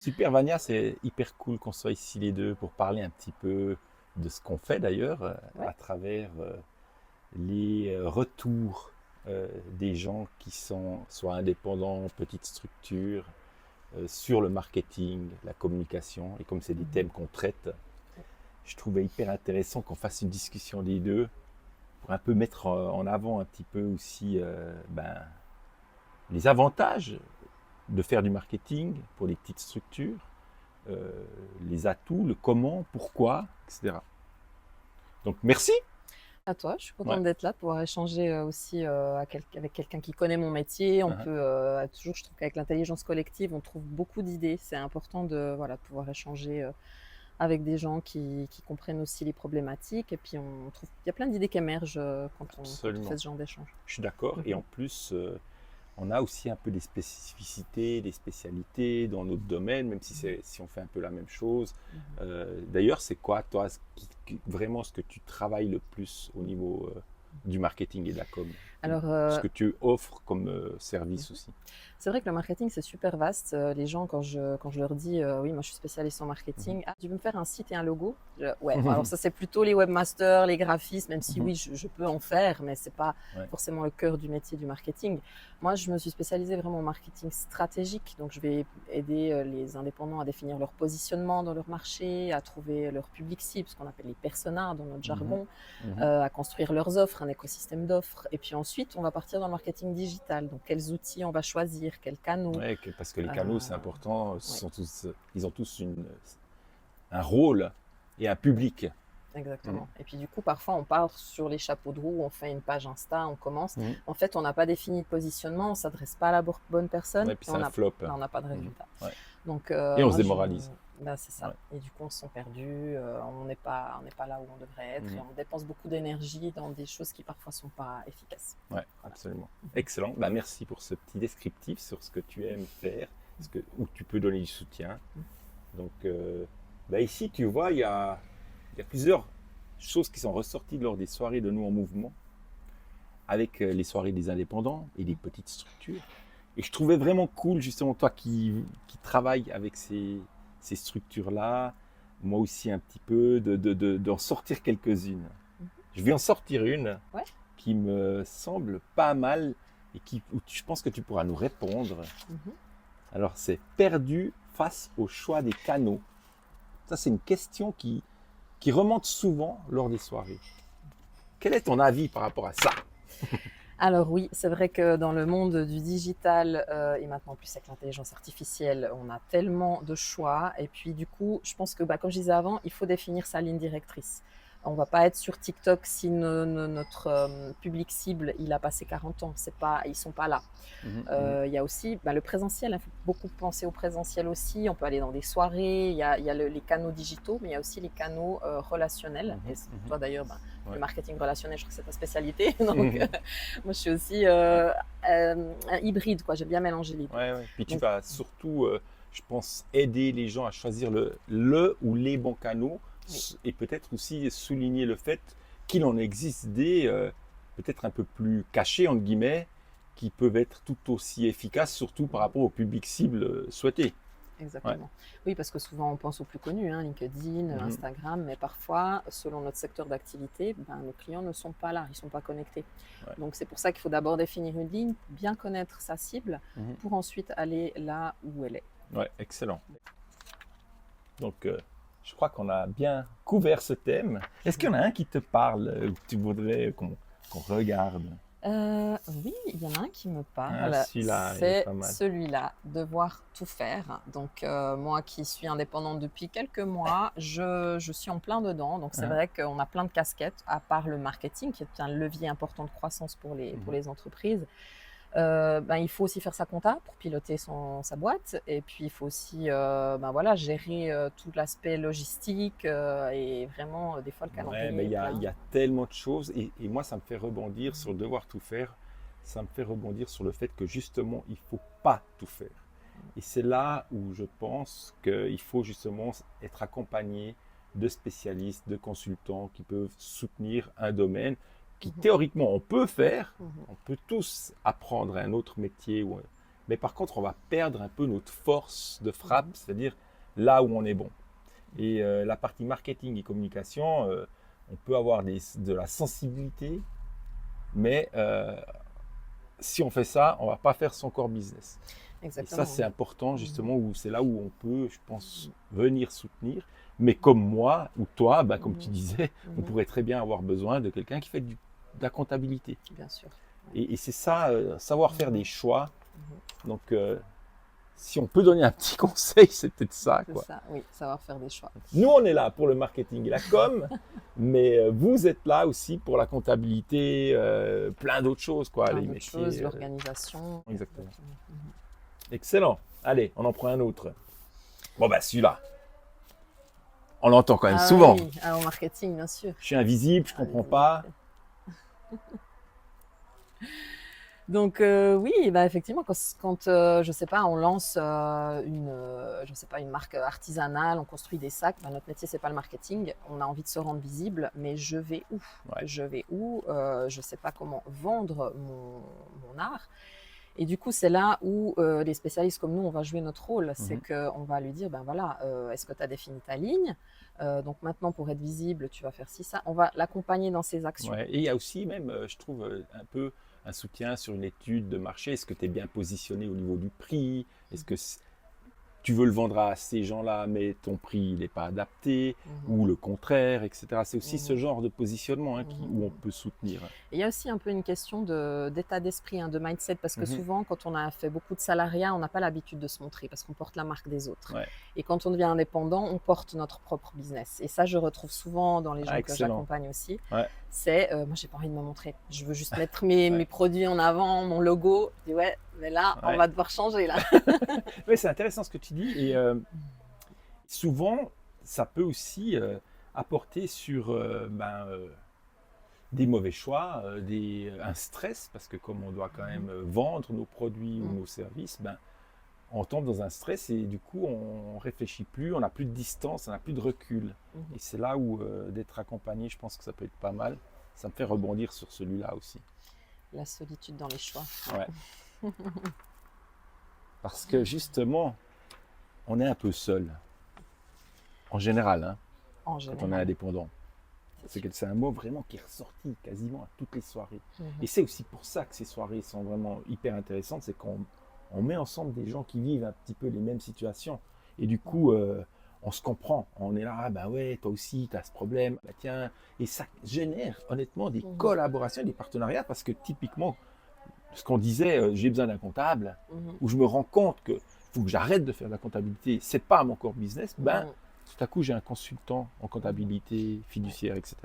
Super Vania, c'est hyper cool qu'on soit ici les deux pour parler un petit peu de ce qu'on fait d'ailleurs Ouais. à travers les retours des gens qui sont soit indépendants, petites structures, sur le marketing, la communication. Et comme c'est des Mhm. thèmes qu'on traite, je trouvais hyper intéressant qu'on fasse une discussion des deux pour un peu mettre en avant un petit peu aussi les avantages de faire du marketing pour les petites structures, euh, les atouts, le comment, pourquoi, etc. Donc merci. À toi, je suis Ouais. contente d'être là, de pouvoir échanger aussi avec quelqu'un qui connaît mon métier. On Uh-huh. peut toujours, je trouve qu'avec l'intelligence collective, on trouve beaucoup d'idées. C'est important de voilà, de pouvoir échanger avec des gens qui comprennent aussi les problématiques. Et puis, on trouve, il y a plein d'idées qui émergent quand on fait Absolument. ce genre d'échange. Je suis d'accord. Et Mhm. en plus, on a aussi un peu des spécificités, des spécialités dans notre domaine, même si on fait un peu la même chose. Mhm. D'ailleurs, c'est quoi, toi, vraiment ce que tu travailles le plus au niveau du marketing et de la com? Alors, Ce que tu offres comme service mhm. aussi. C'est vrai que le marketing, c'est super vaste. Les gens, quand je leur dis, oui, moi je suis spécialiste en marketing, ah, tu veux me faire un site et un logo? Ouais, bon, alors Mhm. ça, c'est plutôt les webmasters, les graphistes, même si Mhm. oui, je peux en faire, mais c'est pas Ouais. forcément le cœur du métier du marketing. Moi, je me suis spécialisée vraiment en marketing stratégique. Donc, je vais aider les indépendants à définir leur positionnement dans leur marché, à trouver leur public cible, ce qu'on appelle les personas dans notre Mhm. jargon, Mhm. à construire leurs offres, un écosystème d'offres. Et puis ensuite, on va partir dans le marketing digital. Donc, quels outils on va choisir, quels canaux. Ouais, parce que les Euh, canaux, c'est important. ouais, Ils ont tous un rôle et un public. Mhm. exactement. Et puis du coup, parfois, on part sur les chapeaux de roue, on fait une page Insta, on commence. Mhm. En fait, on n'a pas défini de positionnement, on ne s'adresse pas à la bonne personne Ouais, puis et c'est un flop. on n'a pas de Mhm. résultat. Ouais. Donc, Et on se moi, démoralise. bah, c'est ça. Ouais. Et du coup, on se sent perdu, on n'est pas là où on devrait être et Mhm. on dépense beaucoup d'énergie dans des choses qui parfois ne sont pas efficaces. Ouais, Voilà. absolument. Excellent. Bah, merci pour ce petit descriptif sur ce que tu aimes faire, où tu peux donner du soutien. Donc, bah, ici, tu vois, il y a plusieurs choses qui sont ressorties lors des soirées de Nous en Mouvement, avec les soirées des indépendants et des petites structures. Et je trouvais vraiment cool, justement, toi qui travailles avec ces structures-là, moi aussi un petit peu, d'en sortir quelques-unes. Je vais en sortir une Ouais. qui me semble pas mal et où je pense que tu pourras nous répondre. Mhm. Alors, c'est perdu face au choix des canaux. Ça, c'est une question qui remonte souvent lors des soirées. Quel est ton avis par rapport à ça? Alors oui, c'est vrai que dans le monde du digital et maintenant plus avec l'intelligence artificielle, on a tellement de choix. Et puis du coup, je pense que, bah, comme je disais avant, il faut définir sa ligne directrice. On va pas être sur TikTok si notre public cible, il a passé 40 ans. C'est pas, ils sont pas là. Mhm, mhm, Il y a aussi bah, le présentiel, il faut beaucoup penser au présentiel aussi. On peut aller dans des soirées, il y a les canaux digitaux, mais il y a aussi les canaux relationnels. Et mhm, mhm. toi d'ailleurs, bah, le Ouais. marketing relationnel, je crois que c'est ta spécialité. Donc, Mhm. moi, je suis aussi un hybride, quoi. J'aime bien mélanger les deux. Ouais, ouais. Puis tu Donc, vas surtout, je pense, aider les gens à choisir le ou les bons canaux oui, et peut-être aussi souligner le fait qu'il en existe des peut-être un peu plus cachés, entre guillemets, qui peuvent être tout aussi efficaces, surtout par rapport au public cible souhaité. Ouais. exactement. Oui, parce que souvent, on pense aux plus connus, hein, LinkedIn, Mhm. Instagram, mais parfois, selon notre secteur d'activité, ben, nos clients ne sont pas là, ils ne sont pas connectés. Ouais. Donc, c'est pour ça qu'il faut d'abord définir une ligne, bien connaître sa cible, Mhm. pour ensuite aller là où elle est. Ouais, excellent. Donc, je crois qu'on a bien couvert ce thème. Est-ce qu'il y en a un qui te parle, que tu voudrais qu'on regarde? Oui, il y en a un qui me Ah, parle, celui-là, il est c'est pas mal. celui-là, devoir tout faire. Donc, moi qui suis indépendante depuis quelques mois, je suis en plein dedans. Donc, c'est Hein. vrai qu'on a plein de casquettes, à part le marketing, qui est un levier important de croissance pour Mhm. les entreprises. Ben, il faut aussi faire sa compta pour piloter sa boîte. Et puis, il faut aussi ben, voilà, gérer tout l'aspect logistique et vraiment, des fois, le Ouais, mais calendrier est il plein. y a tellement de choses et moi, ça me fait rebondir sur le devoir tout faire. Ça me fait rebondir sur le fait que justement, il ne faut pas tout faire. Et c'est là où je pense qu'il faut justement être accompagné de spécialistes, de consultants qui peuvent soutenir un domaine qui Mhm. théoriquement on peut faire, Mhm. on peut tous apprendre un autre métier Mais par contre, on va perdre un peu notre force de frappe, c'est-à-dire là où on est bon. Et la partie marketing et communication, on peut avoir de la sensibilité, mais si on fait ça, on ne va pas faire son core business. Exactement. Et ça, c'est important, justement, où c'est là où on peut, je pense, venir soutenir. Mais comme moi ou toi, comme tu disais, on pourrait très bien avoir besoin de quelqu'un qui fait de la comptabilité. Bien sûr. Et c'est ça, savoir faire des choix. Donc, si on peut donner un petit conseil, c'est peut-être ça, quoi. C'est ça, oui, savoir faire des choix. Nous, on est là pour le marketing et la com, mais vous êtes là aussi pour la comptabilité, plein d'autres choses, quoi. Plein Les d'autres métiers. choses, l'organisation. Exactement. Excellent. Allez, on en prend un autre. Bon, celui-là, on l'entend quand même souvent. Oui, en marketing, bien sûr. Je suis invisible, je ne comprends pas. Donc oui, effectivement, quand je sais pas, on lance je sais pas, une marque artisanale, on construit des sacs, notre métier c'est pas le marketing, on a envie de se rendre visible, mais je vais où? Je vais où? Je sais pas comment vendre mon art. Et du coup, c'est là où les spécialistes comme nous, on va jouer notre rôle. C'est qu'on va lui dire, voilà, est-ce que tu as défini ta ligne? Donc maintenant, pour être visible, tu vas faire ci, ça. On va l'accompagner dans ses actions. Ouais. Et il y a aussi même, je trouve, un peu un soutien sur une étude de marché. Est-ce que tu es bien positionné au niveau du prix? Est-ce que tu veux le vendre à ces gens-là, mais ton prix n'est pas adapté, ou le contraire, etc. C'est aussi ce genre de positionnement où on peut soutenir. Et il y a aussi un peu une question d'état d'esprit, de mindset, parce que souvent, quand on a fait beaucoup de salariat, on n'a pas l'habitude de se montrer, parce qu'on porte la marque des autres. Ouais. Et quand on devient indépendant, on porte notre propre business. Et ça, je retrouve souvent dans les gens que j'accompagne aussi. Ouais. C'est, moi, j'ai pas envie de me montrer. Je veux juste mettre mes produits en avant, mon logo. Je dis, mais là, on va devoir changer, là. Oui, c'est intéressant ce que tu dis. Et souvent, ça peut aussi apporter sur des mauvais choix, un stress, parce que comme on doit quand même vendre nos produits ou nos services, on tombe dans un stress et du coup, on ne réfléchit plus, on n'a plus de distance, on n'a plus de recul. Et c'est là où d'être accompagné, je pense que ça peut être pas mal. Ça me fait rebondir sur celui-là aussi. La solitude dans les choix. Ouais. Parce que justement, on est un peu seul. En général, quand on est indépendant. C'est un mot vraiment qui est ressorti quasiment à toutes les soirées. Et c'est aussi pour ça que ces soirées sont vraiment hyper intéressantes, c'est qu'on met ensemble des gens qui vivent un petit peu les mêmes situations. Et du coup, on se comprend. On est là, ouais, toi aussi, tu as ce problème. Tiens. Et ça génère honnêtement des collaborations, des partenariats, parce que typiquement, ce qu'on disait, j'ai besoin d'un comptable, où je me rends compte qu'il faut que j'arrête de faire de la comptabilité, c'est pas mon core business, tout à coup, j'ai un consultant en comptabilité, fiduciaire, etc.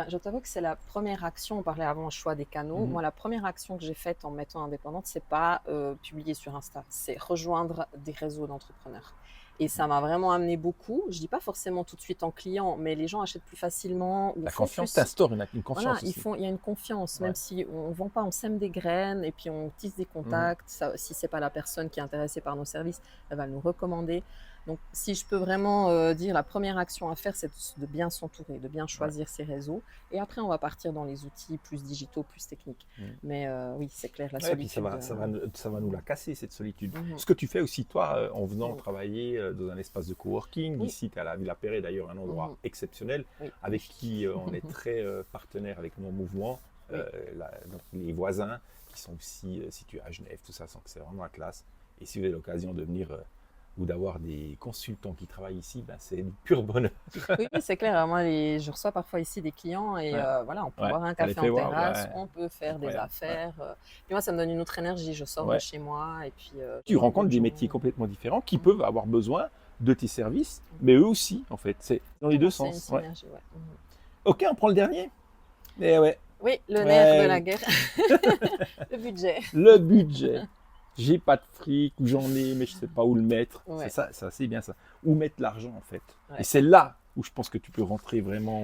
Je t'avoue que c'est la première action. On parlait avant le choix des canaux. Moi, la première action que j'ai faite en me mettant indépendante, c'est pas publier sur Insta, c'est rejoindre des réseaux d'entrepreneurs. Et ça m'a vraiment amené beaucoup. Je dis pas forcément tout de suite en client, mais les gens achètent plus facilement. La confiance t'instaure une confiance. Voilà, il y a une confiance, même si on ne vend pas, on sème des graines et puis on tisse des contacts. Ça, si c'est pas la personne qui est intéressée par nos services, elle va nous recommander. Donc, si je peux vraiment dire la première action à faire, c'est de bien s'entourer, de bien choisir ses réseaux. Et après, on va partir dans les outils plus digitaux, plus techniques. Mais oui, c'est clair, la solitude. Et puis ça va nous la casser, cette solitude. Ce que tu fais aussi, toi, en venant travailler dans un espace de coworking, ici, tu es à la Villa Perret, d'ailleurs, un endroit exceptionnel, avec qui on est très partenaire avec nos mouvements, donc les voisins qui sont aussi situés à Genève, tout ça, c'est vraiment la classe. Et si vous avez l'occasion de venir ou d'avoir des consultants qui travaillent ici, c'est du pur bonheur. Oui, c'est clair. Moi, je reçois parfois ici des clients et voilà, on peut boire un café en terrasse, on peut faire des affaires. Puis moi, ça me donne une autre énergie. Je sors de chez moi et puis… tu rencontres des métiers complètement différents qui peuvent avoir besoin de tes services, mais eux aussi, en fait. C'est dans les deux sens. C'est une synergie, Ok, on prend le dernier. Oui, le nerf de la guerre. Le budget. Le budget. J'ai pas de fric, ou j'en ai, mais je sais pas où le mettre. C'est ça, c'est bien ça. Où mettre l'argent, en fait. Et c'est là où je pense que tu peux rentrer vraiment.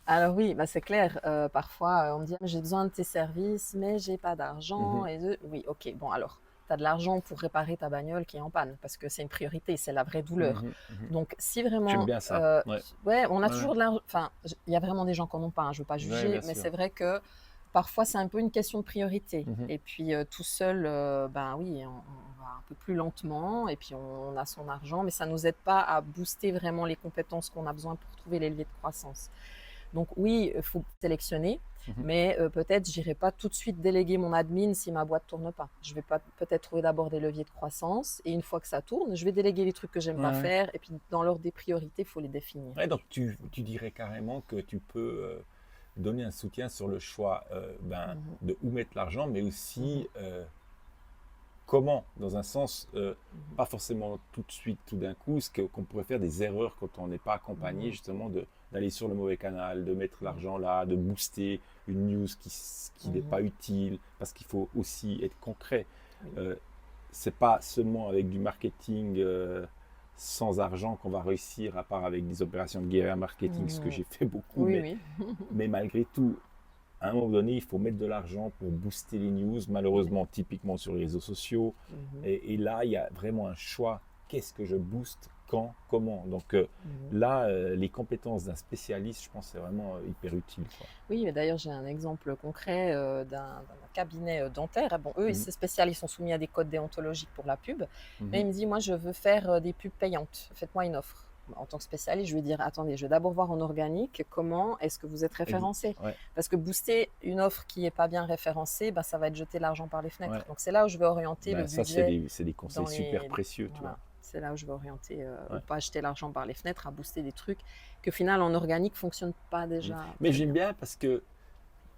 Alors oui, c'est clair. Parfois, on me dit j'ai besoin de tes services, mais j'ai pas d'argent. Oui, ok. Bon, alors, tu as de l'argent pour réparer ta bagnole qui est en panne, parce que c'est une priorité, c'est la vraie douleur. Donc, si vraiment… J'aime bien ça. On a toujours de l'argent. Enfin, il y a vraiment des gens qui n'en ont pas, je ne veux pas juger, mais c'est vrai que parfois, c'est un peu une question de priorité. Mhm. Et puis, tout seul, ben oui, on va un peu plus lentement et puis on a son argent, mais ça ne nous aide pas à booster vraiment les compétences qu'on a besoin pour trouver les leviers de croissance. Donc oui, il faut sélectionner, Mhm. mais peut-être j'irai pas tout de suite déléguer mon admin si ma boîte tourne pas. Je vais pas peut-être trouver d'abord des leviers de croissance et une fois que ça tourne, je vais déléguer les trucs que j'aime pas Ouais. faire et puis dans l'ordre des priorités, il faut les définir. Ouais, donc tu dirais carrément que tu peux donner un soutien sur le choix Mhm, de où mettre l'argent, mais mhm, aussi comment, dans un sens, mhm, pas forcément tout de suite, tout d'un coup, qu'on pourrait faire des erreurs quand on n'est pas accompagné mhm, justement d'aller sur le mauvais canal, de mettre mhm, l'argent là, de booster une news qui n'est mhm. pas utile, parce qu'il faut aussi être concret. Oui, Euh, c'est pas seulement avec du marketing sans argent qu'on va réussir, à part avec des opérations de guérilla marketing, ce que mhm. j'ai fait beaucoup, Oui, oui. mais malgré tout, à un moment donné, il faut mettre de l'argent pour booster les news, Ouais. malheureusement, typiquement sur les réseaux sociaux. Mhm, Et là, il y a vraiment un choix. Qu'est-ce que je booste, quand, comment. Donc mhm. là, les compétences d'un spécialiste, je pense, c'est vraiment hyper utile, quoi. Oui, mais d'ailleurs, j'ai un exemple concret d'un cabinet dentaire. Ah bon, eux, ils Mhm. se spécialisent, ils sont soumis à des codes déontologiques pour la pub. Mais Mhm. il me dit, moi, je veux faire des pubs payantes. Faites-moi une offre. En tant que spécialiste, je vais dire, attendez, je vais d'abord voir en organique comment est-ce que vous êtes référencé. Ouais, Parce que booster une offre qui n'est pas bien référencée, bah, ça va être jeter l'argent par les ouais. fenêtres. Donc c'est là où je vais orienter le Ben, ça, budget c'est des conseils dans super les... précieux, tu Voilà, vois. c'est là où je vais orienter, ou Ouais. pas jeter l'argent par les fenêtres, à booster des trucs que, au final, en organique, ne fonctionnent pas Mhm. déjà Mais très j'aime bien. bien parce que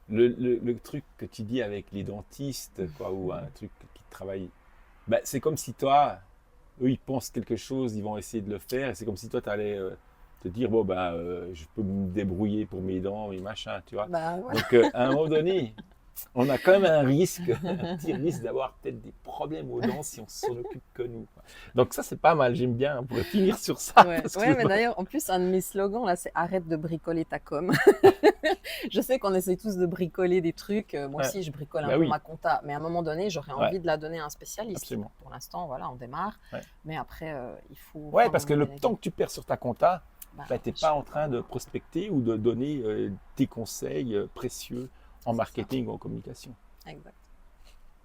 le truc que tu dis avec les dentistes, quoi, ou un truc qui travaille, ben, c'est comme si toi, eux, ils pensent quelque chose, ils vont essayer de le faire, et c'est comme si toi, tu allais te dire, bon, ben, je peux me débrouiller pour mes dents, mes machins, tu vois. Bah ouais. Donc, à un moment donné, on a quand même un risque, un petit risque d'avoir peut-être des problèmes aux dents si on s'en occupe que nous, quoi. Donc, ça, c'est pas mal, j'aime bien. On pourrait finir sur ça, Ouais, parce que ouais, mais d'ailleurs, en plus, un de mes slogans, là, c'est arrête de bricoler ta com. Je sais qu'on essaie tous de bricoler des trucs. Moi ouais. aussi, je bricole un Ben peu oui, ma compta, mais à un moment donné, j'aurais ouais, envie de la donner à un spécialiste. absolument. Pour l'instant, voilà, on démarre. Ouais. Mais après, il faut Ouais, à un parce que moment le déléguer. temps que tu perds sur ta compta, Bah, ben, tu n'es je pas en peux train pas. de prospecter ou de donner tes conseils précieux en C'est ça. marketing ou en communication. Exact.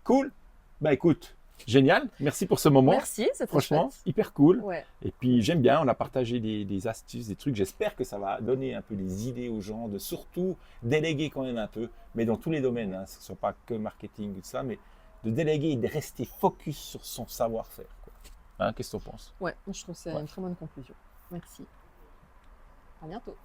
Cool. Bah écoute, génial. Merci pour ce moment. Merci, c'était Franchement, chouette. hyper cool. Ouais. Et puis j'aime bien, on a partagé des astuces, des trucs. J'espère que ça va donner un peu des idées aux gens, de surtout déléguer quand même un peu, mais dans tous les domaines, hein, ce ne soit pas que marketing ou tout ça, mais de déléguer et de rester focus sur son savoir-faire, quoi. Hein, qu'est-ce que tu en penses? Ouais, je trouve que c'est Ouais. une très bonne conclusion. Merci. À bientôt.